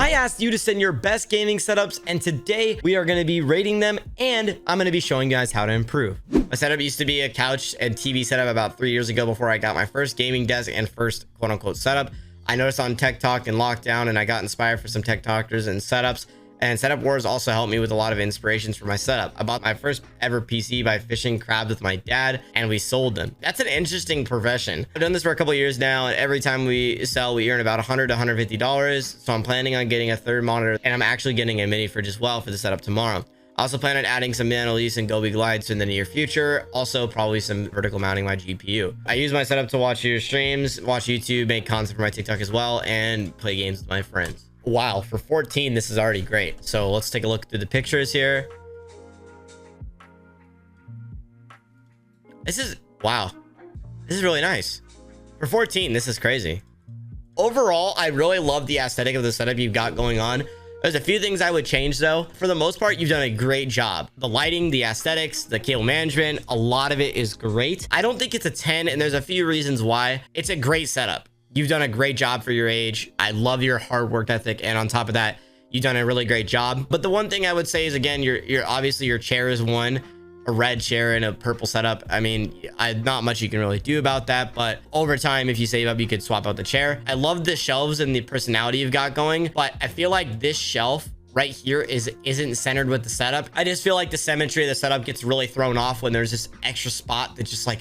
I asked you to send your best gaming setups, and today we are going to be rating them, and I'm going to be showing you guys how to improve. My setup used to be a couch and TV setup about 3 years ago before I got my first gaming desk and first quote-unquote setup. I noticed on Tech Talk and Lockdown, and I got inspired for some Tech Talkers and setups. And Setup Wars also helped me with a lot of inspirations for my setup. I bought my first ever PC by fishing crabs with my dad, and we sold them. That's an interesting profession. I've done this for a couple years now, and every time we sell, we earn about $100 to $150. So I'm planning on getting a third monitor, and I'm actually getting a mini fridge as well for the setup tomorrow. I also plan on adding some Manolese and Gobi glides in the near future. Also, probably some vertical mounting my GPU. I use my setup to watch your streams, watch YouTube, make content for my TikTok as well, and play games with my friends. Wow, for 14, this is already great. So let's take a look through the pictures here. Wow, this is really nice. For 14, this is crazy. Overall, I really love the aesthetic of the setup you've got going on. There's a few things I would change though. For the most part, you've done a great job. The lighting, the aesthetics, the cable management, a lot of it is great. I don't think it's a 10, and there's a few reasons why. It's a great setup. You've done a great job for your age. I love your hard work ethic, and on top of that, you've done a really great job. But the one thing I would say is, again, you're obviously your chair is one, a red chair and a purple setup. I mean, not much you can really do about that, but over time, if you save up, you could swap out the chair. I love the shelves and the personality you've got going, but I feel like this shelf right here isn't centered with the setup. I just feel like the symmetry of the setup gets really thrown off when there's this extra spot that's just like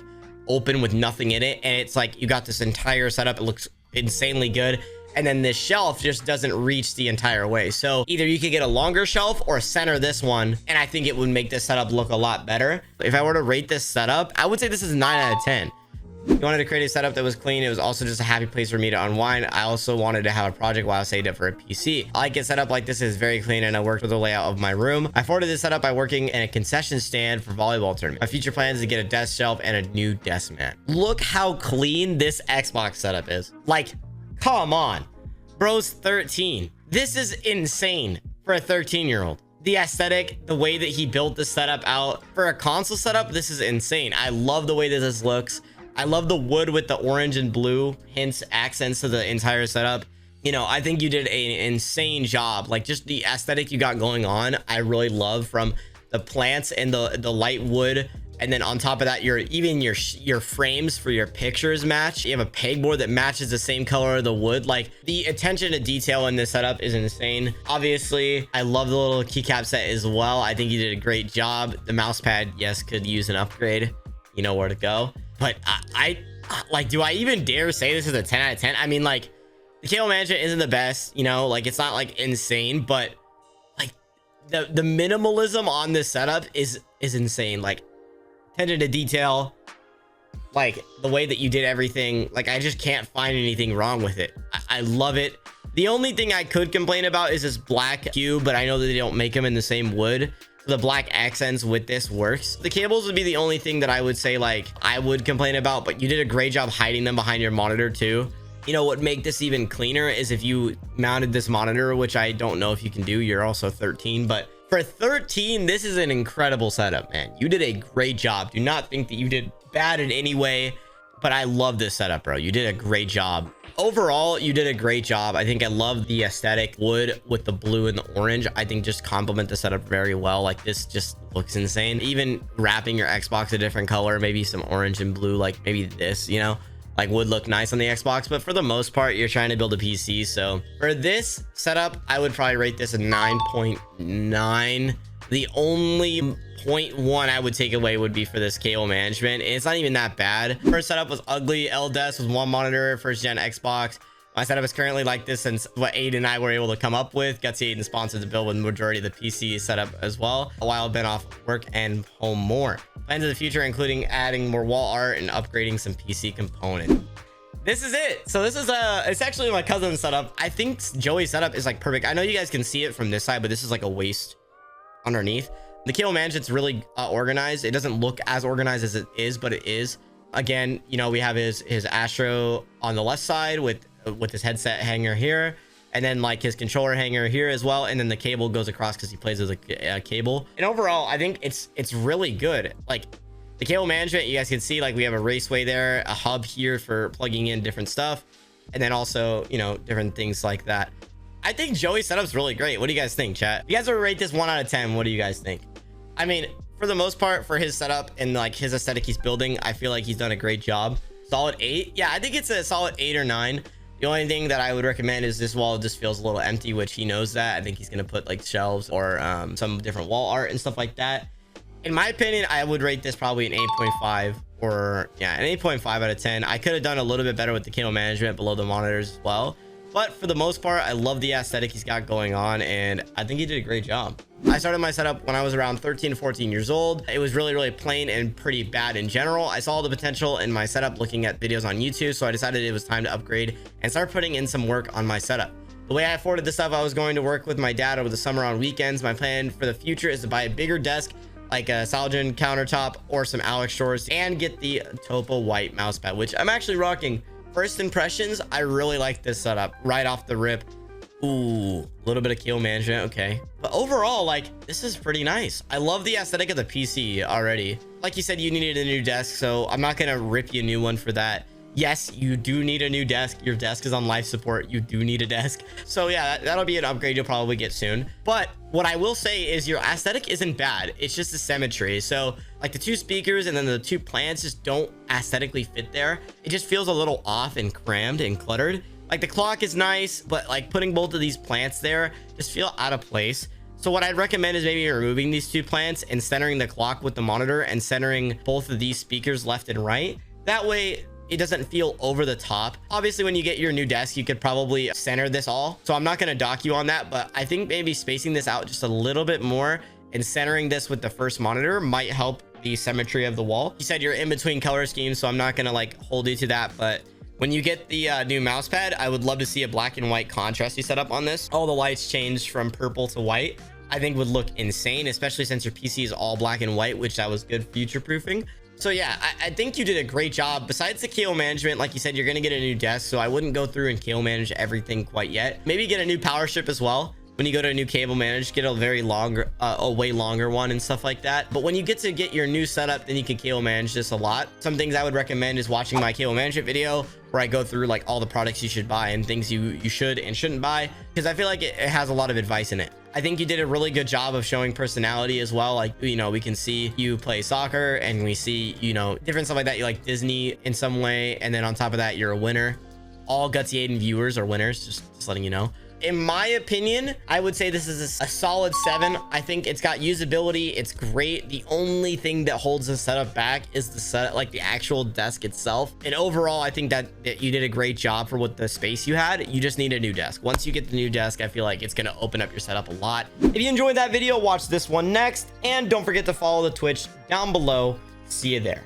open with nothing in it, and it's like you got this entire setup. It looks insanely good, and then this shelf just doesn't reach the entire way. So either you could get a longer shelf or center this one, and I think it would make this setup look a lot better. If I were to rate this setup, I would say this is 9 out of 10. You wanted to create a setup that was clean. It was also just a happy place for me to unwind. I also wanted to have a project while I saved up for a PC. I like it set up like this. Is very clean, and I worked with the layout of my room. I forwarded this setup by working in a concession stand for volleyball tournament. My future plans is to get a desk shelf and a new desk mat. Look how clean this Xbox setup is. Like, come on, bro's 13. This is insane for a 13-year-old. The aesthetic, the way that he built this setup out for a console setup, this is insane. I love the way that this looks. I love the wood with the orange and blue hints, accents to the entire setup. You know, I think you did an insane job. Like, just the aesthetic you got going on, I really love, from the plants and the light wood. And then on top of that, your frames for your pictures match. You have a pegboard that matches the same color of the wood. Like, the attention to detail in this setup is insane. Obviously, I love the little keycap set as well. I think you did a great job. The mouse pad, yes, could use an upgrade. You know where to go. But I like, do I even dare say this is a 10 out of 10? I mean, like, the cable management isn't the best, you know, like, it's not like insane, but like the minimalism on this setup is insane. Like, attention to detail, like the way that you did everything, like, I just can't find anything wrong with it. I love it. The only thing I could complain about is this black cube, but I know that they don't make them in the same wood. The black accents with this works. The cables would be the only thing that I would say, like, I would complain about, but you did a great job hiding them behind your monitor too. You know what make this even cleaner is if you mounted this monitor, which I don't know if you can do. You're also 13, but for 13, this is an incredible setup, man. You did a great job. Do not think that you did bad in any way, but I love this setup, bro. You did a great job. Overall, you did a great job. I think I love the aesthetic wood with the blue and the orange. I think just complement the setup very well. Like, this just looks insane. Even wrapping your Xbox a different color, maybe some orange and blue, like maybe this, you know, like, would look nice on the Xbox. But for the most part, you're trying to build a PC. So for this setup, I would probably rate this a 9.9. The only 0.1 I would take away would be for this cable management. It's not even that bad. First setup was ugly. LDES was one monitor, first gen Xbox. My setup is currently like this since what Aiden and I were able to come up with. GutzyAiden sponsored the build with majority of the PC setup as well, while I've been off work and home more. Plans of the future including adding more wall art and upgrading some PC components. This is it. So this is it's actually my cousin's setup. I think Joey's setup is like perfect. I know you guys can see it from this side, but this is like a waist underneath. The cable management's really organized. It doesn't look as organized as it is, but it is. Again, you know, we have his Astro on the left side with his headset hanger here, and then like his controller hanger here as well, and then the cable goes across because he plays with a cable. And overall, I think it's really good. Like, the cable management, you guys can see, like, we have a raceway there, a hub here for plugging in different stuff, and then also, you know, different things like that. I think Joey's setup's really great. What do you guys think, chat? If you guys were to rate this 1 out of 10, what do you guys think? I mean, for the most part, for his setup and like his aesthetic he's building, I feel like he's done a great job. Solid 8. Yeah, I think it's a solid 8 or 9. The only thing that I would recommend is this wall just feels a little empty, which he knows that. I think he's going to put like shelves or some different wall art and stuff like that. In my opinion, I would rate this probably an 8.5 or yeah, an 8.5 out of 10. I could have done a little bit better with the cable management below the monitors as well. But for the most part, I love the aesthetic he's got going on, and I think he did a great job. I started my setup when I was around 13 to 14 years old. It was really plain and pretty bad in general. I saw the potential in my setup looking at videos on YouTube, so I decided it was time to upgrade and start putting in some work on my setup. The way I afforded this stuff, I was going to work with my dad over the summer on weekends. My plan for the future is to buy a bigger desk, like a Salgen countertop or some Alex drawers, and get the Topo white mouse pad, which I'm actually rocking. First impressions, I really like this setup right off the rip. Ooh, a little bit of keel management. Okay, but overall, like, this is pretty nice. I love the aesthetic of the PC already. Like you said, you needed a new desk, so I'm not gonna rip you a new one for that. Yes, you do need a new desk. Your desk is on life support. You do need a desk. So yeah, that'll be an upgrade you'll probably get soon. But what I will say is your aesthetic isn't bad. It's just the symmetry. So like the 2 speakers and then the 2 plants just don't aesthetically fit there. It just feels a little off and crammed and cluttered. Like the clock is nice, but like putting both of these plants there just feel out of place. So what I'd recommend is maybe removing these 2 plants and centering the clock with the monitor and centering both of these speakers left and right. That way it doesn't feel over the top. Obviously, when you get your new desk, you could probably center this all. So I'm not going to dock you on that, but I think maybe spacing this out just a little bit more and centering this with the first monitor might help the symmetry of the wall. You said you're in between color schemes, so I'm not going to like hold you to that, but when you get the new mouse pad, I would love to see a black and white contrasty setup on this. All the lights changed from purple to white, I think would look insane, especially since your PC is all black and white, which that was good future proofing. So yeah, I think you did a great job. Besides the cable management, like you said, you're going to get a new desk, so I wouldn't go through and cable manage everything quite yet. Maybe get a new power strip as well. When you go to a new cable manage, get a very longer, a way longer one and stuff like that. But when you get to get your new setup, then you can cable manage this a lot. Some things I would recommend is watching my cable management video where I go through like all the products you should buy and things you should and shouldn't buy, because I feel like it has a lot of advice in it. I think you did a really good job of showing personality as well. Like, you know, we can see you play soccer and we see, you know, different stuff like that. You like Disney in some way. And then on top of that, you're a winner. All GutzyAiden viewers are winners, just letting you know. In my opinion, I would say this is a solid 7. I think it's got usability. It's great. The only thing that holds the setup back is the setup, like the actual desk itself. And overall, I think that you did a great job for what the space you had. You just need a new desk. Once you get the new desk, I feel like it's going to open up your setup a lot. If you enjoyed that video, watch this one next. And don't forget to follow the Twitch down below. See you there.